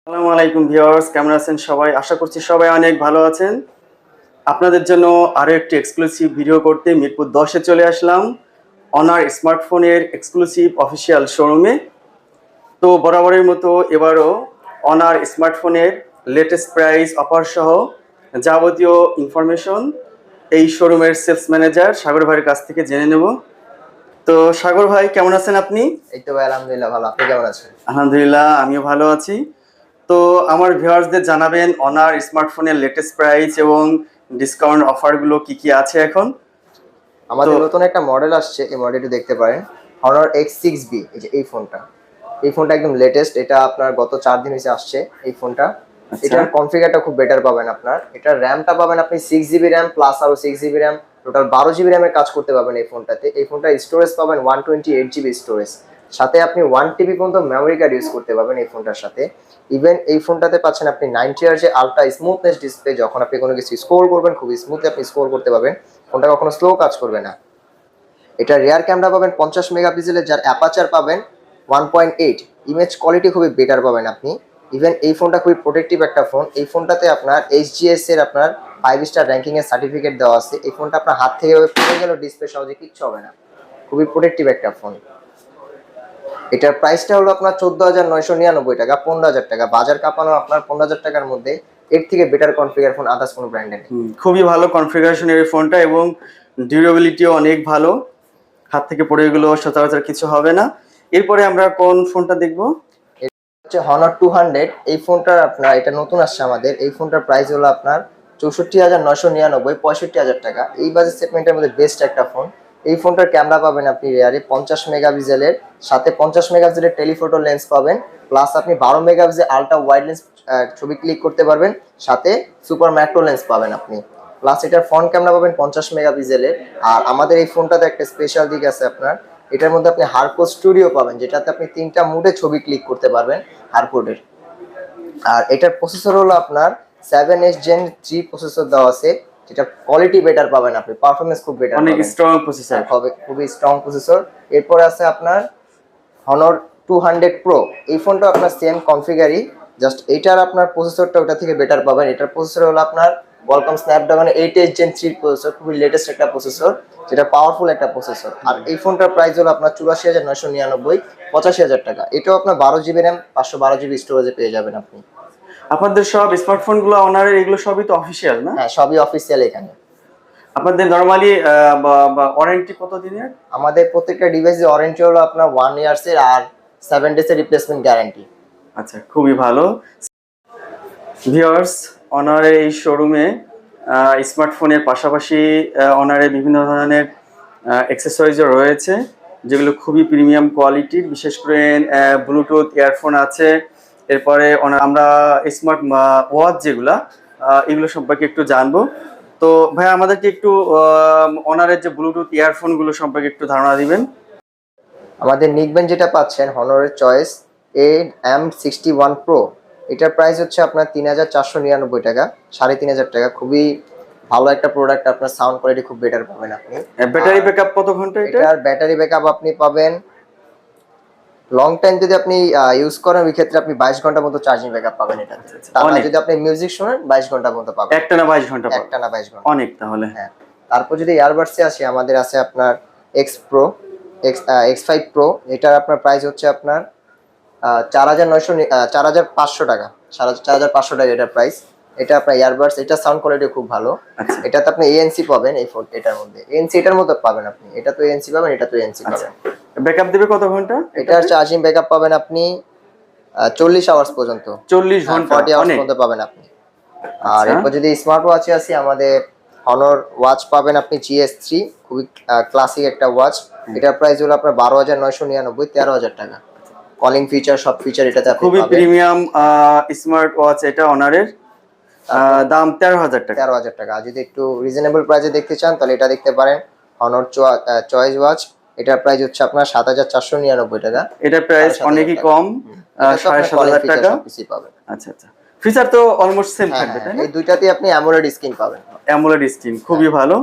আসসালামু আলাইকুম ভিউয়ার্স, কেমন আছেন সবাই? আশা করছি সবাই অনেক ভালো আছেন। আপনাদের জন্য আরো একটি এক্সক্লুসিভ ভিডিও করতে মিরপুর 10-এ চলে আসলাম অনার স্মার্টফোনের এক্সক্লুসিভ অফিসিয়াল শোরুমে। তো বরাবরের মতো এবারও অনার স্মার্টফোনের লেটেস্ট প্রাইস অফার সহ যাবতীয় ইনফরমেশন এই শোরুমের সেলস ম্যানেজার সাগর ভাইয়ের কাছ থেকে জেনে নেব। তো সাগর ভাই, কেমন আছেন আপনি? এই তো ভাই আলহামদুলিল্লাহ ভালো। আপনি কেমন আছেন? আলহামদুলিল্লাহ, আমিও ভালো আছি। তো আমার ভিউয়ার্সদের জানাবেন অনার স্মার্টফোনের লেটেস্ট প্রাইস এবং ডিসকাউন্ট অফারগুলো কি কি আছে এখন। আমাদের তো নতুন একটা মডেল আসছে, এই মডেলটি দেখতে পারেন, Honor X6B। এই যে এই ফোনটা একদম লেটেস্ট। এটা আপনার গত 4 দিন হয়েছে আসছে এই ফোনটা। আচ্ছা, এটার কনফিগারটা খুব বেটার পাবেন আপনার। এটার র্যামটা পাবেন আপনি 6GB র্যাম প্লাস আরো 6GB র্যাম, টোটাল 12GB র্যামের কাজ করতে পারবেন এই ফোনটাতে। এই ফোনটার স্টোরেজ পাবেন 128GB স্টোরেজ, সাথে আপনি 1TB পর্যন্ত মেমোরি কার্ড ইউজ করতে পারবেন এই ফোনটার সাথে। ইভেন এই ফোনটাতে পাচ্ছেন আপনি 90Hz আলট্রা স্মুথনেস ডিসপ্লে। যখন আপনি কোনো কিছু স্ক্রোল করবেন খুব স্মুথলি আপনি স্ক্রোল করতে পারবেন, ফোনটা কখনো স্লো কাজ করবে না। এটা রিয়ার ক্যামেরা পাবেন 50 মেগাপিক্সেলের, যার অ্যাপাচার পাবেন 1.8। ইমেজ কোয়ালিটি খুবই বেটার পাবেন আপনি। ইভেন এই ফোনটা খুবই প্রোটেক্টিভ একটা ফোন। এই ফোনটাতে আপনার এইচজিএস এর আপনার 5 স্টার র্যাঙ্কিং এর সার্টিফিকেট দেওয়া আছে। এই ফোনটা আপনার হাত থেকে পড়ে গেলেও ডিসপ্লে সহজে কিচ্ছু হবে না, খুবই প্রোটেক্টিভ একটা ফোন। এটার প্রাইসটা হলো আপনার 14,999 টাকা, 15,000 টাকা। বাজার কাঁপানো আপনার 15,000 টাকার মধ্যে এর থেকে বেটার কনফিগার ফোন আদার্স কোনো ব্র্যান্ডে নেই। খুবই ভালো কনফিগারেশনের এই ফোনটা এবং ডিউরেবিলিটিও অনেক ভালো। হাত থেকে পড়ে গেলেও সচরাচর কিছু হবে না। এরপরে আমরা কোন ফোনটা দেখব? হচ্ছে Honor 200। এই ফোনটার আপনার, এটা নতুন আসছে আমাদের। এই ফোনটার প্রাইস হলো আপনার 64,999, 65,000 টাকা। এই বাজেট সেগমেন্টের মধ্যে বেস্ট একটা ফোন। এই ফোনটার ক্যামেরা পাবেন আপনি রিয়ারে 50 মেগাপিক্সেলের, সাথে 50 মেগাপিক্সেলের টেলিফোটো লেন্স পাবেন, প্লাস আপনি 12 মেগাপিক্সেল আলট্রা ওয়াইড লেন্স ছবি ক্লিক করতে পারবেন, সাথে সুপার ম্যাক্রো লেন্স পাবেন আপনি। প্লাস এটার ফ্রন্ট ক্যামেরা পাবেন 50 মেগাপিক্সেলের। আর আমাদের এই ফোনটাতে একটা স্পেশাল দিক আছে আপনার, এটার মধ্যে আপনি হারকোড স্টুডিও পাবেন, যেটাতে আপনি 3টা মুডে ছবি ক্লিক করতে পারবেন হারকোডের। আর এটার প্রসেসর হলো আপনার 7S Gen 3 প্রসেসর দেওয়া আছে, যেটা কোয়ালিটি বেটার পাবেন আপনি, পারফরম্যান্স খুব বেটার অনেক পাবেন। Strong processor. খুবই স্ট্রং প্রসেসর। এরপরে আছে আপনার Honor 200 Pro। এই ফোনটা আপনার সেম কনফিগারই, জাস্ট এটার আপনার প্রসেসরটা ওটা থেকে বেটার পাবেন। এটার প্রসেসর হলো আপনার Qualcomm Snapdragon 8S Gen 3 processor, খুবই লেটেস্ট একটা প্রসেসর, যেটা পাওয়ারফুল একটা প্রসেসর। আর এই ফোনটার প্রাইস হলো আপনার 84,999, 85,000 টাকা। এটাও আপনার 12GB র্যাম 512GB স্টোরেজে পেয়ে যাবেন আপনি। আপনাদের সব স্মার্টফোনগুলো অনারের, এগুলো সবই তো অফিসিয়াল না? হ্যাঁ, সবই অফিসিয়াল এখানে। আপনাদের নরমালি ওয়ারেন্টি কত দিনের? আমাদের প্রত্যেকটা ডিভাইসে ওয়ারেন্টি হলো আপনার 1 ইয়ার্স এর, আর 7 ডেজ এর রিপ্লেসমেন্ট গ্যারান্টি। আচ্ছা, খুবই ভালো। ভিউয়ার্স, অনারের এই শোরুমে স্মার্টফোনের পাশাপাশি অনারের বিভিন্ন ধরনের অ্যাক্সেসরিজও রয়েছে, যেগুলো খুবই প্রিমিয়াম কোয়ালিটির। বিশেষ করে ব্লুটুথ ইয়ারফোন আছে। এরপরে আমরা স্মার্ট ওয়াচ যেগুলা, এগুলো সম্পর্কে একটু জানবো। তো ভাই, আমাদেরকে একটু অনারের যে ব্লুটুথ ইয়ারফোনগুলো সম্পর্কে একটু ধারণা দিবেন। আমাদের নিকবেন যেটা পাচ্ছেন হনরের চয়েস AM61 Pro, এটার প্রাইস হচ্ছে আপনার 3,499 টাকা, 3,500 টাকা। খুবই ভালো একটা প্রোডাক্ট, আপনার সাউন্ড কোয়ালিটি খুব বেটার পাবেন আপনি। ব্যাটারি ব্যাকআপ কত ঘন্টা এটা? এটার ব্যাটারি ব্যাকআপ আপনি পাবেন লং টাইম, যদি আপনি ইউজ করেন ওই ক্ষেত্রে আপনি 22 ঘন্টা মতো চার্জিং ব্যাকআপ পাবেন এটা। তারপর যদি আপনি মিউজিক শুনেন 22 ঘন্টা মতো পাবেন। একটানা 22 ঘন্টা পাবেন? একটানা 22 ঘন্টা, অনেক তাহলে। হ্যাঁ। তারপর যদি ইয়ারবাডসে আসি, আমাদের আছে আপনার X5 Pro। এটার আপনার প্রাইস হচ্ছে আপনার 4,500 টাকা, 4,500 টাকা এটার প্রাইস। এটা আপনার ইয়ারবাডস, এটা সাউন্ড কোয়ালিটি খুব ভালো। এটাতে আপনি ANC পাবেন, এই ফোন এটার মধ্যে ANC এটার মধ্যে পাবেন আপনি। এটা তো ANC পাবেন, এটা তো ANC পাবেন। ব্যাকআপ দিবে কত ঘন্টা? এটার চার্জিং ব্যাকআপ পাবেন আপনি 40 আওয়ার্স পর্যন্ত, 40 ঘন্টা 40 আওয়ার্স পর্যন্ত পাবেন আপনি। আর এরপর যদি স্মার্ট ওয়াচে আসি, আমাদের Honor ওয়াচ পাবেন আপনি GS3, খুবই ক্লাসিক একটা ওয়াচ। এটার প্রাইস হলো আপনার 12,999, 13,000 টাকা। কলিং ফিচার, সব ফিচার এটাতে আপনি খুবই পাবেন। প্রিমিয়াম স্মার্ট ওয়াচ এটা অনারের। দাম 13,000 টাকা। 13,000 টাকা। আর যদি একটু রিজনেবল প্রাইসে দেখতে চান তাহলে এটা দেখতে পারেন Honor চয়েস ওয়াচ। এটার প্রাইস হচ্ছে আপনার 7,499 টাকা। এটার প্রাইস অনেকই কম, 7,500 টাকা। আচ্ছা আচ্ছা, ফিচার তো অলমোস্ট সেম থাকবে, তাই না? এই দুইটাতে আপনি অ্যামোলেড স্ক্রিন পাবেন। অ্যামোলেড স্ক্রিন খুবই ভালো।